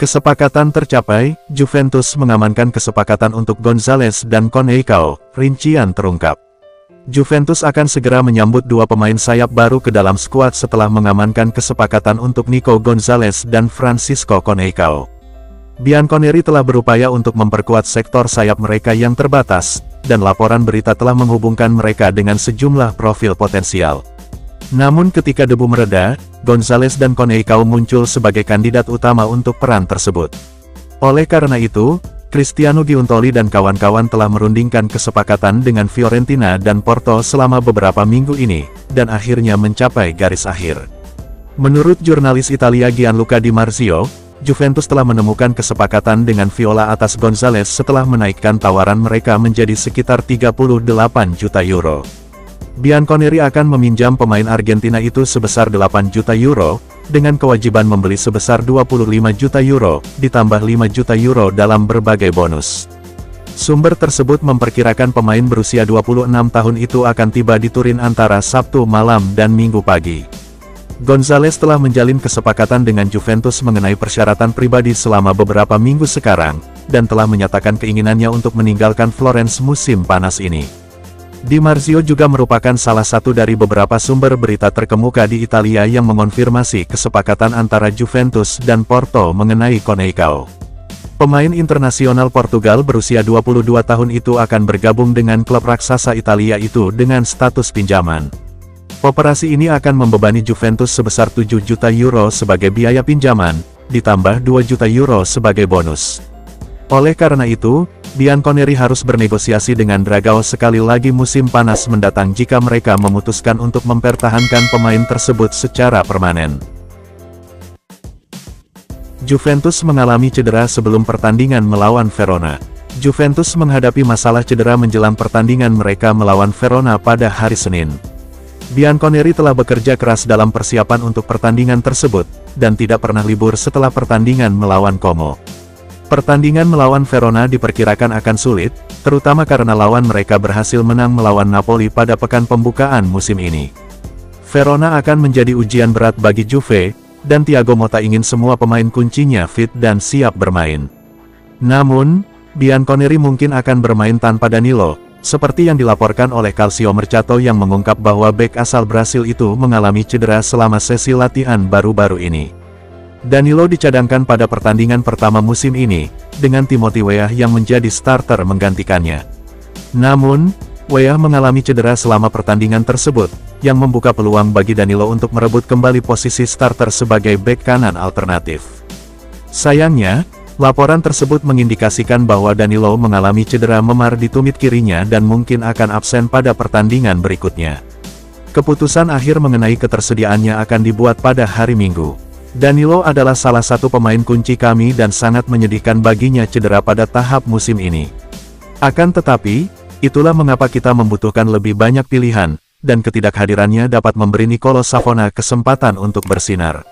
Kesepakatan tercapai, Juventus mengamankan kesepakatan untuk Gonzalez dan Conceicao, rincian terungkap. Juventus akan segera menyambut dua pemain sayap baru ke dalam skuad setelah mengamankan kesepakatan untuk Nico Gonzalez dan Francisco Conceicao. Bianconeri telah berupaya untuk memperkuat sektor sayap mereka yang terbatas, dan laporan berita telah menghubungkan mereka dengan sejumlah profil potensial. Namun ketika debu mereda, Gonzalez dan Conceicao muncul sebagai kandidat utama untuk peran tersebut. Oleh karena itu, Cristiano Giuntoli dan kawan-kawan telah merundingkan kesepakatan dengan Fiorentina dan Porto selama beberapa minggu ini, dan akhirnya mencapai garis akhir. Menurut jurnalis Italia Gianluca Di Marzio, Juventus telah menemukan kesepakatan dengan Viola atas Gonzalez setelah menaikkan tawaran mereka menjadi sekitar 38 juta euro. Bianconeri akan meminjam pemain Argentina itu sebesar 8 juta euro, dengan kewajiban membeli sebesar 25 juta euro, ditambah 5 juta euro dalam berbagai bonus. Sumber tersebut memperkirakan pemain berusia 26 tahun itu akan tiba di Turin antara Sabtu malam dan Minggu pagi. Gonzalez telah menjalin kesepakatan dengan Juventus mengenai persyaratan pribadi selama beberapa minggu sekarang, dan telah menyatakan keinginannya untuk meninggalkan Florence musim panas ini. Di Marzio juga merupakan salah satu dari beberapa sumber berita terkemuka di Italia yang mengonfirmasi kesepakatan antara Juventus dan Porto mengenai Conceicao. Pemain internasional Portugal berusia 22 tahun itu akan bergabung dengan klub raksasa Italia itu dengan status pinjaman. Operasi ini akan membebani Juventus sebesar 7 juta euro sebagai biaya pinjaman, ditambah 2 juta euro sebagai bonus. Oleh karena itu, Bianconeri harus bernegosiasi dengan Dragao sekali lagi musim panas mendatang jika mereka memutuskan untuk mempertahankan pemain tersebut secara permanen. Juventus mengalami cedera sebelum pertandingan melawan Verona. Juventus menghadapi masalah cedera menjelang pertandingan mereka melawan Verona pada hari Senin. Bianconeri telah bekerja keras dalam persiapan untuk pertandingan tersebut, dan tidak pernah libur setelah pertandingan melawan Como. Pertandingan melawan Verona diperkirakan akan sulit, terutama karena lawan mereka berhasil menang melawan Napoli pada pekan pembukaan musim ini. Verona akan menjadi ujian berat bagi Juve, dan Thiago Motta ingin semua pemain kuncinya fit dan siap bermain. Namun, Bianconeri mungkin akan bermain tanpa Danilo, seperti yang dilaporkan oleh Calcio Mercato yang mengungkap bahwa bek asal Brasil itu mengalami cedera selama sesi latihan baru-baru ini. Danilo dicadangkan pada pertandingan pertama musim ini, dengan Timothy Weah yang menjadi starter menggantikannya. Namun, Weah mengalami cedera selama pertandingan tersebut, yang membuka peluang bagi Danilo untuk merebut kembali posisi starter sebagai bek kanan alternatif. Sayangnya, laporan tersebut mengindikasikan bahwa Danilo mengalami cedera memar di tumit kirinya dan mungkin akan absen pada pertandingan berikutnya. Keputusan akhir mengenai ketersediaannya akan dibuat pada hari Minggu. Danilo adalah salah satu pemain kunci kami dan sangat menyedihkan baginya cedera pada tahap musim ini. Akan tetapi, itulah mengapa kita membutuhkan lebih banyak pilihan, dan ketidakhadirannya dapat memberi Nicolo Savona kesempatan untuk bersinar.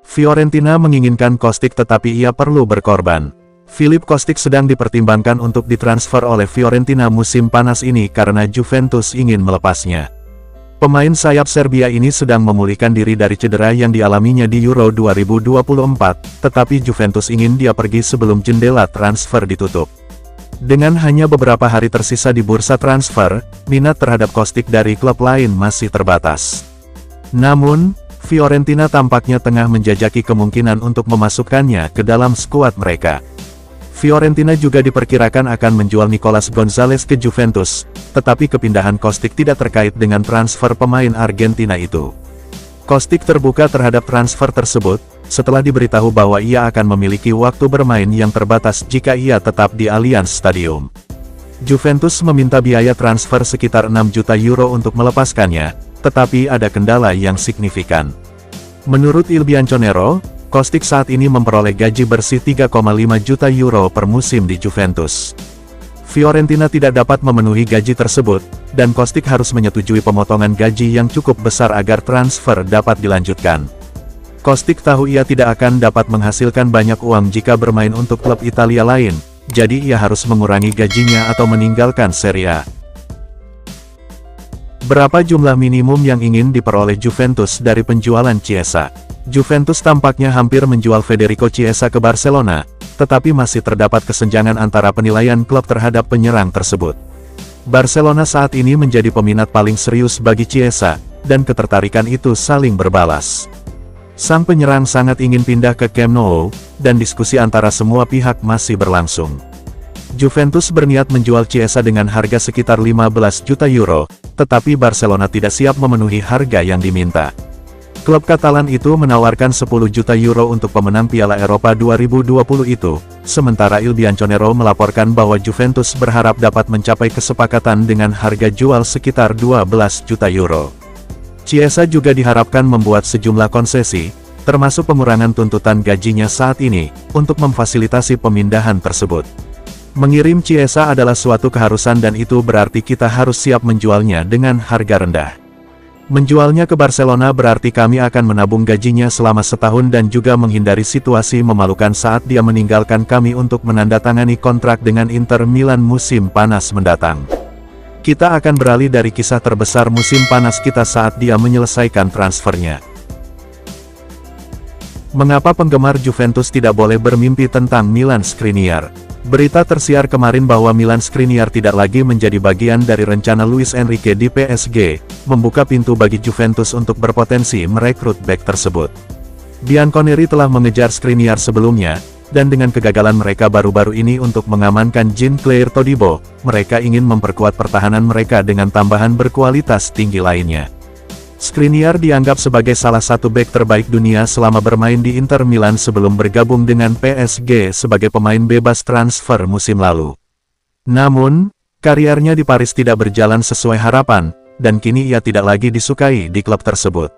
Fiorentina menginginkan Kostic tetapi ia perlu berkorban. Filip Kostic sedang dipertimbangkan untuk ditransfer oleh Fiorentina musim panas ini karena Juventus ingin melepasnya. Pemain sayap Serbia ini sedang memulihkan diri dari cedera yang dialaminya di Euro 2024, tetapi Juventus ingin dia pergi sebelum jendela transfer ditutup. Dengan hanya beberapa hari tersisa di bursa transfer, minat terhadap Kostic dari klub lain masih terbatas. Namun, Fiorentina tampaknya tengah menjajaki kemungkinan untuk memasukkannya ke dalam skuad mereka. Fiorentina juga diperkirakan akan menjual Nicolas Gonzalez ke Juventus, tetapi kepindahan Kostic tidak terkait dengan transfer pemain Argentina itu. Kostic terbuka terhadap transfer tersebut, setelah diberitahu bahwa ia akan memiliki waktu bermain yang terbatas jika ia tetap di Allianz Stadium. Juventus meminta biaya transfer sekitar 6 juta euro untuk melepaskannya, tetapi ada kendala yang signifikan. Menurut Il Bianconero, Kostic saat ini memperoleh gaji bersih 3,5 juta euro per musim di Juventus. Fiorentina tidak dapat memenuhi gaji tersebut, dan Kostic harus menyetujui pemotongan gaji yang cukup besar agar transfer dapat dilanjutkan. Kostic tahu ia tidak akan dapat menghasilkan banyak uang jika bermain untuk klub Italia lain, jadi ia harus mengurangi gajinya atau meninggalkan Serie A. Berapa jumlah minimum yang ingin diperoleh Juventus dari penjualan Chiesa? Juventus tampaknya hampir menjual Federico Chiesa ke Barcelona, tetapi masih terdapat kesenjangan antara penilaian klub terhadap penyerang tersebut. Barcelona saat ini menjadi peminat paling serius bagi Chiesa, dan ketertarikan itu saling berbalas. Sang penyerang sangat ingin pindah ke Camp Nou, dan diskusi antara semua pihak masih berlangsung. Juventus berniat menjual Chiesa dengan harga sekitar 15 juta euro, tetapi Barcelona tidak siap memenuhi harga yang diminta. Klub Katalan itu menawarkan 10 juta euro untuk pemenang Piala Eropa 2020 itu, sementara Il Bianconero melaporkan bahwa Juventus berharap dapat mencapai kesepakatan dengan harga jual sekitar 12 juta euro. Chiesa juga diharapkan membuat sejumlah konsesi, termasuk pengurangan tuntutan gajinya saat ini, untuk memfasilitasi pemindahan tersebut. Mengirim Chiesa adalah suatu keharusan dan itu berarti kita harus siap menjualnya dengan harga rendah. Menjualnya ke Barcelona berarti kami akan menabung gajinya selama setahun dan juga menghindari situasi memalukan saat dia meninggalkan kami untuk menandatangani kontrak dengan Inter Milan musim panas mendatang. Kita akan beralih dari kisah terbesar musim panas kita saat dia menyelesaikan transfernya. Mengapa penggemar Juventus tidak boleh bermimpi tentang Milan Skriniar? Berita tersiar kemarin bahwa Milan Skriniar tidak lagi menjadi bagian dari rencana Luis Enrique di PSG, membuka pintu bagi Juventus untuk berpotensi merekrut bek tersebut. Bianconeri telah mengejar Skriniar sebelumnya, dan dengan kegagalan mereka baru-baru ini untuk mengamankan Jean-Claire Todibo, mereka ingin memperkuat pertahanan mereka dengan tambahan berkualitas tinggi lainnya. Skriniar dianggap sebagai salah satu bek terbaik dunia selama bermain di Inter Milan sebelum bergabung dengan PSG sebagai pemain bebas transfer musim lalu. Namun, karirnya di Paris tidak berjalan sesuai harapan, dan kini ia tidak lagi disukai di klub tersebut.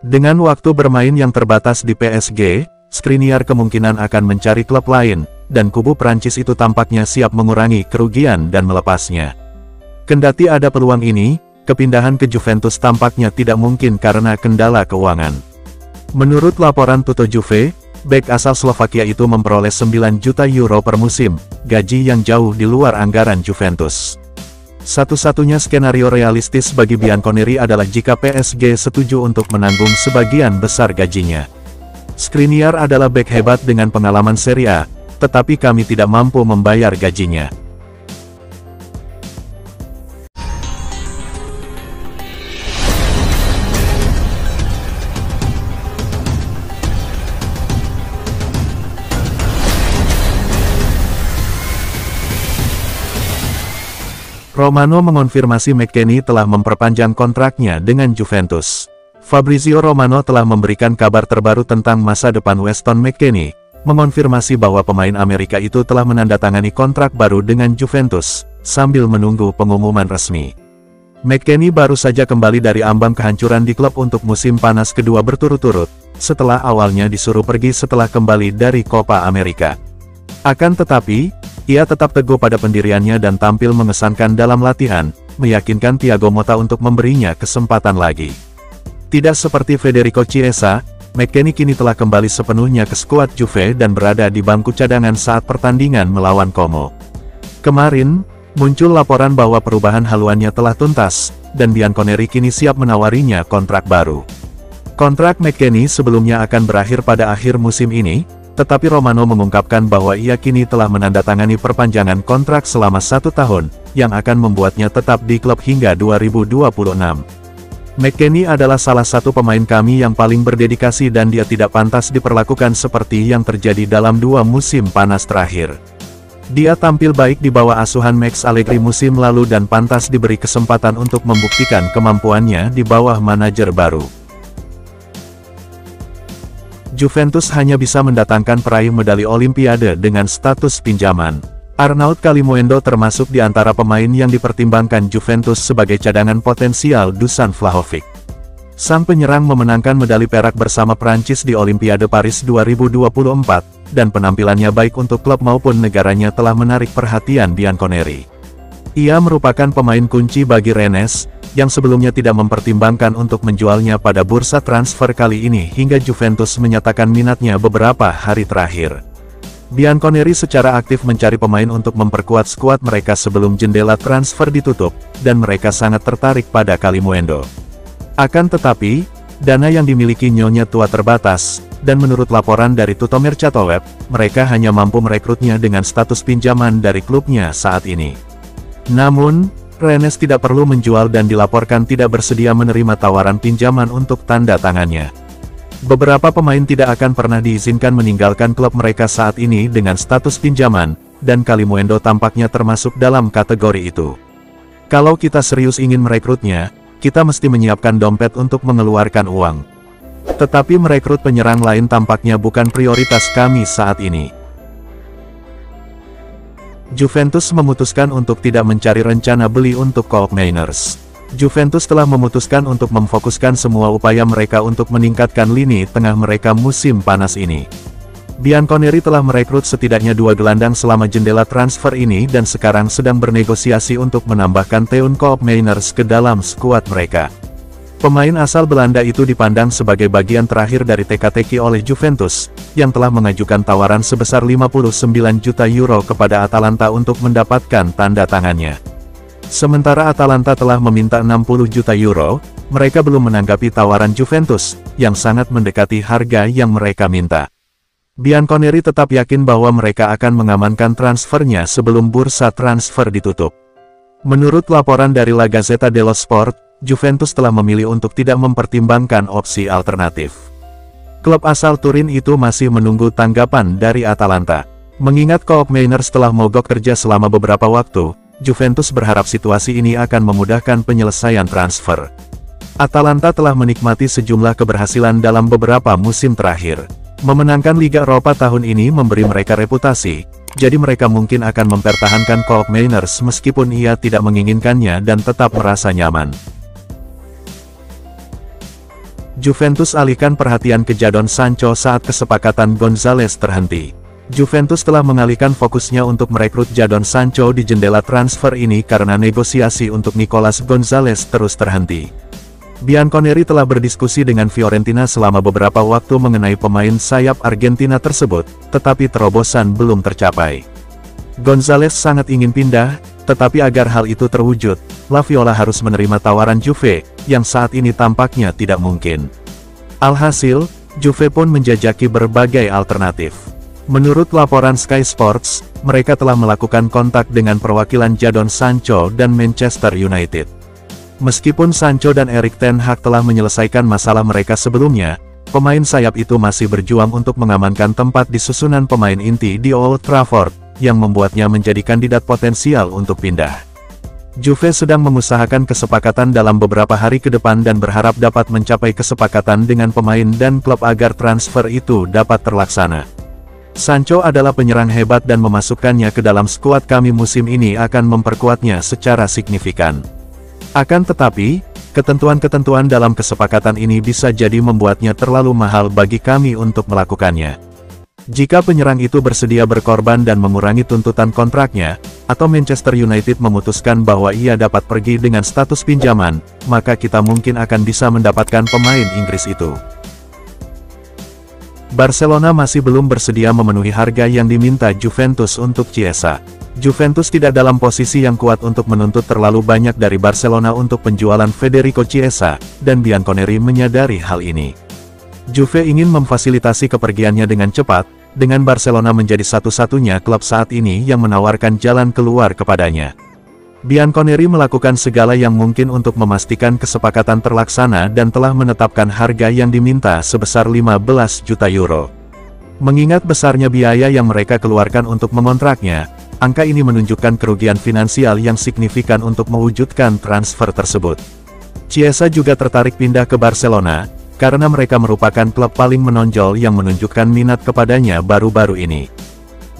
Dengan waktu bermain yang terbatas di PSG, Skriniar kemungkinan akan mencari klub lain, dan kubu Prancis itu tampaknya siap mengurangi kerugian dan melepasnya. Kendati ada peluang ini, kepindahan ke Juventus tampaknya tidak mungkin karena kendala keuangan. Menurut laporan Tutto Juve, bek asal Slovakia itu memperoleh 9 juta euro per musim, gaji yang jauh di luar anggaran Juventus. Satu-satunya skenario realistis bagi Bianconeri adalah jika PSG setuju untuk menanggung sebagian besar gajinya. Skriniar adalah bek hebat dengan pengalaman Serie A, tetapi kami tidak mampu membayar gajinya. Romano mengonfirmasi McKennie telah memperpanjang kontraknya dengan Juventus. Fabrizio Romano telah memberikan kabar terbaru tentang masa depan Weston McKennie, mengonfirmasi bahwa pemain Amerika itu telah menandatangani kontrak baru dengan Juventus, sambil menunggu pengumuman resmi. McKennie baru saja kembali dari ambang kehancuran di klub untuk musim panas kedua berturut-turut, setelah awalnya disuruh pergi setelah kembali dari Copa America. Akan tetapi, ia tetap teguh pada pendiriannya dan tampil mengesankan dalam latihan, meyakinkan Thiago Motta untuk memberinya kesempatan lagi. Tidak seperti Federico Chiesa, McKennie kini telah kembali sepenuhnya ke skuad Juve dan berada di bangku cadangan saat pertandingan melawan Como. Kemarin, muncul laporan bahwa perubahan haluannya telah tuntas, dan Bianconeri kini siap menawarinya kontrak baru. Kontrak McKennie sebelumnya akan berakhir pada akhir musim ini, tetapi Romano mengungkapkan bahwa ia kini telah menandatangani perpanjangan kontrak selama 1 tahun, yang akan membuatnya tetap di klub hingga 2026. McKennie adalah salah satu pemain kami yang paling berdedikasi dan dia tidak pantas diperlakukan seperti yang terjadi dalam 2 musim panas terakhir. Dia tampil baik di bawah asuhan Max Allegri musim lalu dan pantas diberi kesempatan untuk membuktikan kemampuannya di bawah manajer baru. Juventus hanya bisa mendatangkan peraih medali Olimpiade dengan status pinjaman. Arnaud Kalimuendo termasuk di antara pemain yang dipertimbangkan Juventus sebagai cadangan potensial Dusan Vlahovic. Sang penyerang memenangkan medali perak bersama Prancis di Olimpiade Paris 2024, dan penampilannya baik untuk klub maupun negaranya telah menarik perhatian Bianconeri. Ia merupakan pemain kunci bagi Rennes, yang sebelumnya tidak mempertimbangkan untuk menjualnya pada bursa transfer kali ini hingga Juventus menyatakan minatnya beberapa hari terakhir. Bianconeri secara aktif mencari pemain untuk memperkuat skuad mereka sebelum jendela transfer ditutup, dan mereka sangat tertarik pada Kalimuendo. Akan tetapi, Dana yang dimiliki Nyonya Tua terbatas, dan menurut laporan dari Tutomer Chatoweb, mereka hanya mampu merekrutnya dengan status pinjaman dari klubnya saat ini. Namun, Rennes tidak perlu menjual dan dilaporkan tidak bersedia menerima tawaran pinjaman untuk tanda tangannya. Beberapa pemain tidak akan pernah diizinkan meninggalkan klub mereka saat ini dengan status pinjaman, dan Kalimuendo tampaknya termasuk dalam kategori itu. Kalau kita serius ingin merekrutnya, kita mesti menyiapkan dompet untuk mengeluarkan uang. Tetapi merekrut penyerang lain tampaknya bukan prioritas kami saat ini. Juventus memutuskan untuk tidak mencari rencana beli untuk Koopmeiners. Juventus telah memutuskan untuk memfokuskan semua upaya mereka untuk meningkatkan lini tengah mereka musim panas ini. Bianconeri telah merekrut setidaknya 2 gelandang selama jendela transfer ini dan sekarang sedang bernegosiasi untuk menambahkan Teun Koopmeiners ke dalam skuad mereka. Pemain asal Belanda itu dipandang sebagai bagian terakhir dari teka-teki oleh Juventus, yang telah mengajukan tawaran sebesar 59 juta euro kepada Atalanta untuk mendapatkan tanda tangannya. Sementara Atalanta telah meminta 60 juta euro, mereka belum menanggapi tawaran Juventus, yang sangat mendekati harga yang mereka minta. Bianconeri tetap yakin bahwa mereka akan mengamankan transfernya sebelum bursa transfer ditutup. Menurut laporan dari La Gazzetta dello Sport, Juventus telah memilih untuk tidak mempertimbangkan opsi alternatif. Klub asal Turin itu masih menunggu tanggapan dari Atalanta. Mengingat Koopmeiners telah mogok kerja selama beberapa waktu, Juventus berharap situasi ini akan memudahkan penyelesaian transfer. Atalanta telah menikmati sejumlah keberhasilan dalam beberapa musim terakhir. Memenangkan Liga Eropa tahun ini memberi mereka reputasi, jadi mereka mungkin akan mempertahankan Koopmeiners meskipun ia tidak menginginkannya dan tetap merasa nyaman. Juventus alihkan perhatian ke Jadon Sancho saat kesepakatan Gonzalez terhenti. Juventus telah mengalihkan fokusnya untuk merekrut Jadon Sancho di jendela transfer ini karena negosiasi untuk Nicolas Gonzalez terus terhenti. Bianconeri telah berdiskusi dengan Fiorentina selama beberapa waktu mengenai pemain sayap Argentina tersebut, tetapi terobosan belum tercapai. Gonzalez sangat ingin pindah, tetapi agar hal itu terwujud, La Viola harus menerima tawaran Juve, yang saat ini tampaknya tidak mungkin. Alhasil, Juve pun menjajaki berbagai alternatif. Menurut laporan Sky Sports, mereka telah melakukan kontak dengan perwakilan Jadon Sancho dan Manchester United. Meskipun Sancho dan Erik ten Hag telah menyelesaikan masalah mereka sebelumnya, pemain sayap itu masih berjuang untuk mengamankan tempat di susunan pemain inti di Old Trafford, yang membuatnya menjadi kandidat potensial untuk pindah. Juve sedang mengusahakan kesepakatan dalam beberapa hari ke depan dan berharap dapat mencapai kesepakatan dengan pemain dan klub agar transfer itu dapat terlaksana. Sancho adalah penyerang hebat dan memasukkannya ke dalam skuad kami musim ini akan memperkuatnya secara signifikan. Akan tetapi, ketentuan-ketentuan dalam kesepakatan ini bisa jadi membuatnya terlalu mahal bagi kami untuk melakukannya. Jika penyerang itu bersedia berkorban dan mengurangi tuntutan kontraknya, atau Manchester United memutuskan bahwa ia dapat pergi dengan status pinjaman, maka kita mungkin akan bisa mendapatkan pemain Inggris itu. Barcelona masih belum bersedia memenuhi harga yang diminta Juventus untuk Chiesa. Juventus tidak dalam posisi yang kuat untuk menuntut terlalu banyak dari Barcelona untuk penjualan Federico Chiesa, dan Bianconeri menyadari hal ini. Juve ingin memfasilitasi kepergiannya dengan cepat, dengan Barcelona menjadi satu-satunya klub saat ini yang menawarkan jalan keluar kepadanya. Bianconeri melakukan segala yang mungkin untuk memastikan kesepakatan terlaksana dan telah menetapkan harga yang diminta sebesar 15 juta euro. Mengingat besarnya biaya yang mereka keluarkan untuk mengontraknya, angka ini menunjukkan kerugian finansial yang signifikan untuk mewujudkan transfer tersebut. Chiesa juga tertarik pindah ke Barcelona, karena mereka merupakan klub paling menonjol yang menunjukkan minat kepadanya baru-baru ini.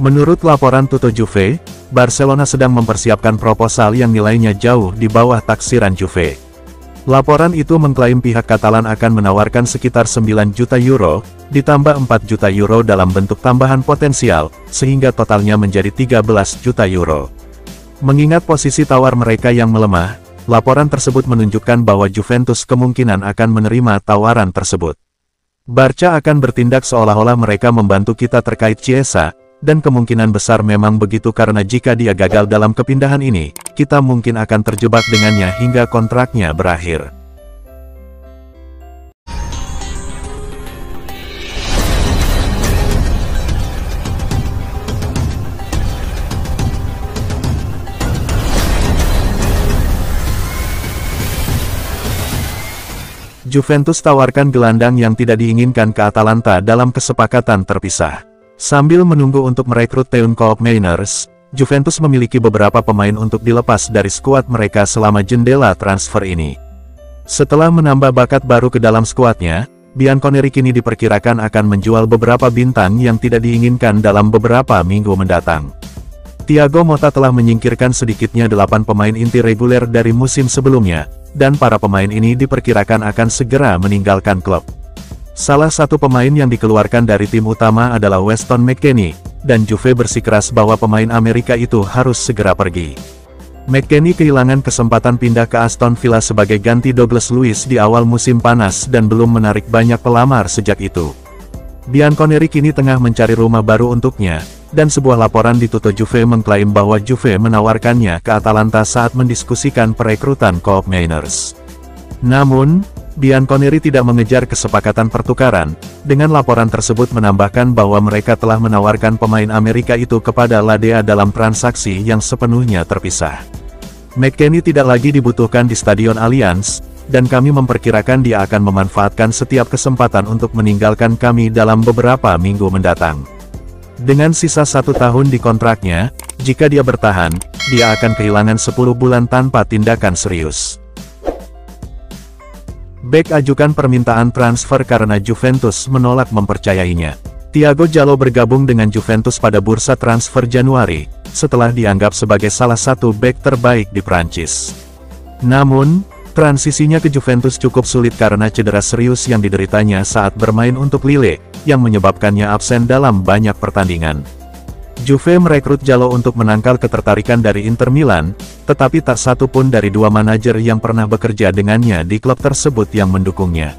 Menurut laporan Tutto Juve, Barcelona sedang mempersiapkan proposal yang nilainya jauh di bawah taksiran Juve. Laporan itu mengklaim pihak Katalan akan menawarkan sekitar 9 juta euro, ditambah 4 juta euro dalam bentuk tambahan potensial, sehingga totalnya menjadi 13 juta euro. Mengingat posisi tawar mereka yang melemah, laporan tersebut menunjukkan bahwa Juventus kemungkinan akan menerima tawaran tersebut. Barca akan bertindak seolah-olah mereka membantu kita terkait Chiesa, dan kemungkinan besar memang begitu karena jika dia gagal dalam kepindahan ini, kita mungkin akan terjebak dengannya hingga kontraknya berakhir. Juventus tawarkan gelandang yang tidak diinginkan ke Atalanta dalam kesepakatan terpisah. Sambil menunggu untuk merekrut Teun Koopmeiners, Juventus memiliki beberapa pemain untuk dilepas dari skuad mereka selama jendela transfer ini. Setelah menambah bakat baru ke dalam skuadnya, Bianconeri kini diperkirakan akan menjual beberapa bintang yang tidak diinginkan dalam beberapa minggu mendatang. Thiago Motta telah menyingkirkan sedikitnya 8 pemain inti reguler dari musim sebelumnya, dan para pemain ini diperkirakan akan segera meninggalkan klub. Salah satu pemain yang dikeluarkan dari tim utama adalah Weston McKennie, dan Juve bersikeras bahwa pemain Amerika itu harus segera pergi. McKennie kehilangan kesempatan pindah ke Aston Villa sebagai ganti Douglas Luiz di awal musim panas dan belum menarik banyak pelamar sejak itu. Bianconeri kini tengah mencari rumah baru untuknya, dan sebuah laporan di Tutto Juve mengklaim bahwa Juve menawarkannya ke Atalanta saat mendiskusikan perekrutan Koopmeiners. Namun, Bianconeri tidak mengejar kesepakatan pertukaran. Dengan laporan tersebut menambahkan bahwa mereka telah menawarkan pemain Amerika itu kepada Ladea dalam transaksi yang sepenuhnya terpisah. McKennie tidak lagi dibutuhkan di Stadion Allianz, dan kami memperkirakan dia akan memanfaatkan setiap kesempatan untuk meninggalkan kami dalam beberapa minggu mendatang. Dengan sisa 1 tahun di kontraknya, jika dia bertahan, dia akan kehilangan 10 bulan tanpa tindakan serius. Bek ajukan permintaan transfer karena Juventus menolak mempercayainya. Thiago Jallo bergabung dengan Juventus pada bursa transfer Januari, setelah dianggap sebagai salah satu bek terbaik di Prancis. Namun, transisinya ke Juventus cukup sulit karena cedera serius yang dideritanya saat bermain untuk Lille, yang menyebabkannya absen dalam banyak pertandingan. Juve merekrut Jallo untuk menangkal ketertarikan dari Inter Milan, tetapi tak satu pun dari 2 manajer yang pernah bekerja dengannya di klub tersebut yang mendukungnya.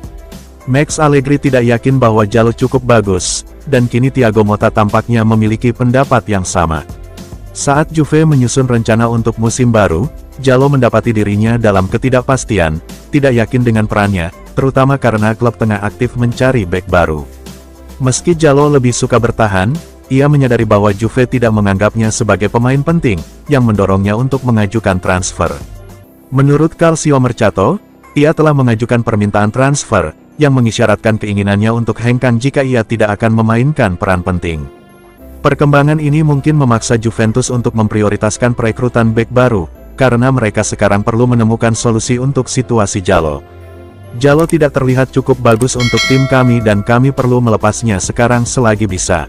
Max Allegri tidak yakin bahwa Jallo cukup bagus, dan kini Thiago Motta tampaknya memiliki pendapat yang sama. Saat Juve menyusun rencana untuk musim baru, Jallo mendapati dirinya dalam ketidakpastian, tidak yakin dengan perannya, terutama karena klub tengah aktif mencari bek baru. Meski Jallo lebih suka bertahan, ia menyadari bahwa Juve tidak menganggapnya sebagai pemain penting, yang mendorongnya untuk mengajukan transfer. Menurut Calcio Mercato, ia telah mengajukan permintaan transfer, yang mengisyaratkan keinginannya untuk hengkang jika ia tidak akan memainkan peran penting. Perkembangan ini mungkin memaksa Juventus untuk memprioritaskan perekrutan bek baru, karena mereka sekarang perlu menemukan solusi untuk situasi Jallo. Jallo tidak terlihat cukup bagus untuk tim kami dan kami perlu melepasnya sekarang selagi bisa.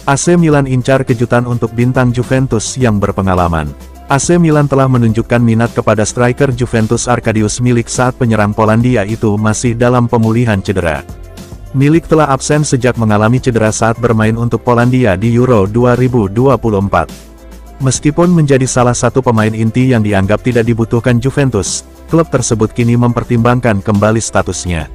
AC Milan incar kejutan untuk bintang Juventus yang berpengalaman. AC Milan telah menunjukkan minat kepada striker Juventus Arkadiusz Milik saat penyerang Polandia itu masih dalam pemulihan cedera. Milik telah absen sejak mengalami cedera saat bermain untuk Polandia di Euro 2024. Meskipun menjadi salah satu pemain inti yang dianggap tidak dibutuhkan Juventus, klub tersebut kini mempertimbangkan kembali statusnya.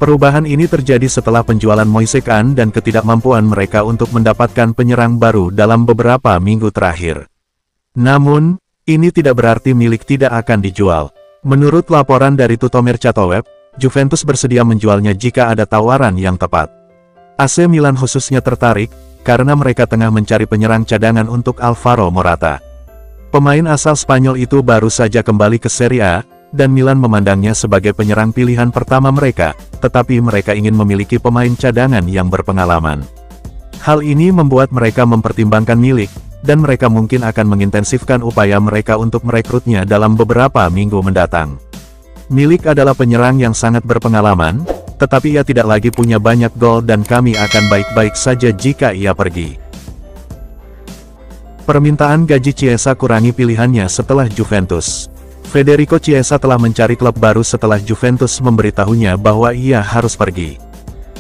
Perubahan ini terjadi setelah penjualan Moise Kean dan ketidakmampuan mereka untuk mendapatkan penyerang baru dalam beberapa minggu terakhir. Namun, ini tidak berarti Milik tidak akan dijual. Menurut laporan dari Tutto Mercato Web, Juventus bersedia menjualnya jika ada tawaran yang tepat. AC Milan khususnya tertarik, karena mereka tengah mencari penyerang cadangan untuk Alvaro Morata. Pemain asal Spanyol itu baru saja kembali ke Serie A, dan Milan memandangnya sebagai penyerang pilihan pertama mereka, tetapi mereka ingin memiliki pemain cadangan yang berpengalaman. Hal ini membuat mereka mempertimbangkan Milik, dan mereka mungkin akan mengintensifkan upaya mereka untuk merekrutnya dalam beberapa minggu mendatang. Milik adalah penyerang yang sangat berpengalaman, tetapi ia tidak lagi punya banyak gol dan kami akan baik-baik saja jika ia pergi. Permintaan gaji Chiesa kurangi pilihannya setelah Juventus. Federico Chiesa telah mencari klub baru setelah Juventus memberitahunya bahwa ia harus pergi.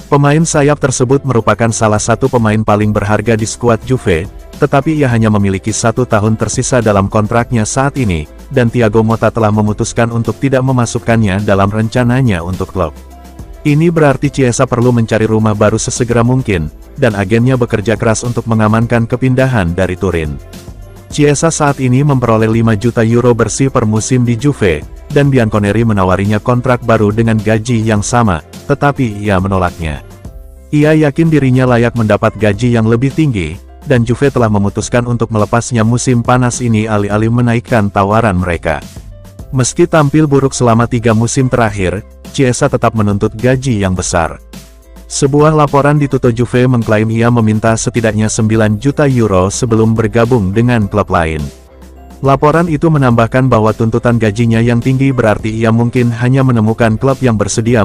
Pemain sayap tersebut merupakan salah satu pemain paling berharga di skuad Juve, tetapi ia hanya memiliki 1 tahun tersisa dalam kontraknya saat ini, dan Thiago Motta telah memutuskan untuk tidak memasukkannya dalam rencananya untuk klub. Ini berarti Chiesa perlu mencari rumah baru sesegera mungkin, dan agennya bekerja keras untuk mengamankan kepindahan dari Turin. Chiesa saat ini memperoleh 5 juta euro bersih per musim di Juve, dan Bianconeri menawarinya kontrak baru dengan gaji yang sama, tetapi ia menolaknya. Ia yakin dirinya layak mendapat gaji yang lebih tinggi, dan Juve telah memutuskan untuk melepasnya musim panas ini alih-alih menaikkan tawaran mereka. Meski tampil buruk selama 3 musim terakhir, Chiesa tetap menuntut gaji yang besar. Sebuah laporan di Tutto Juve mengklaim ia meminta setidaknya 9 juta euro sebelum bergabung dengan klub lain. Laporan itu menambahkan bahwa tuntutan gajinya yang tinggi berarti ia mungkin hanya menemukan klub yang bersedia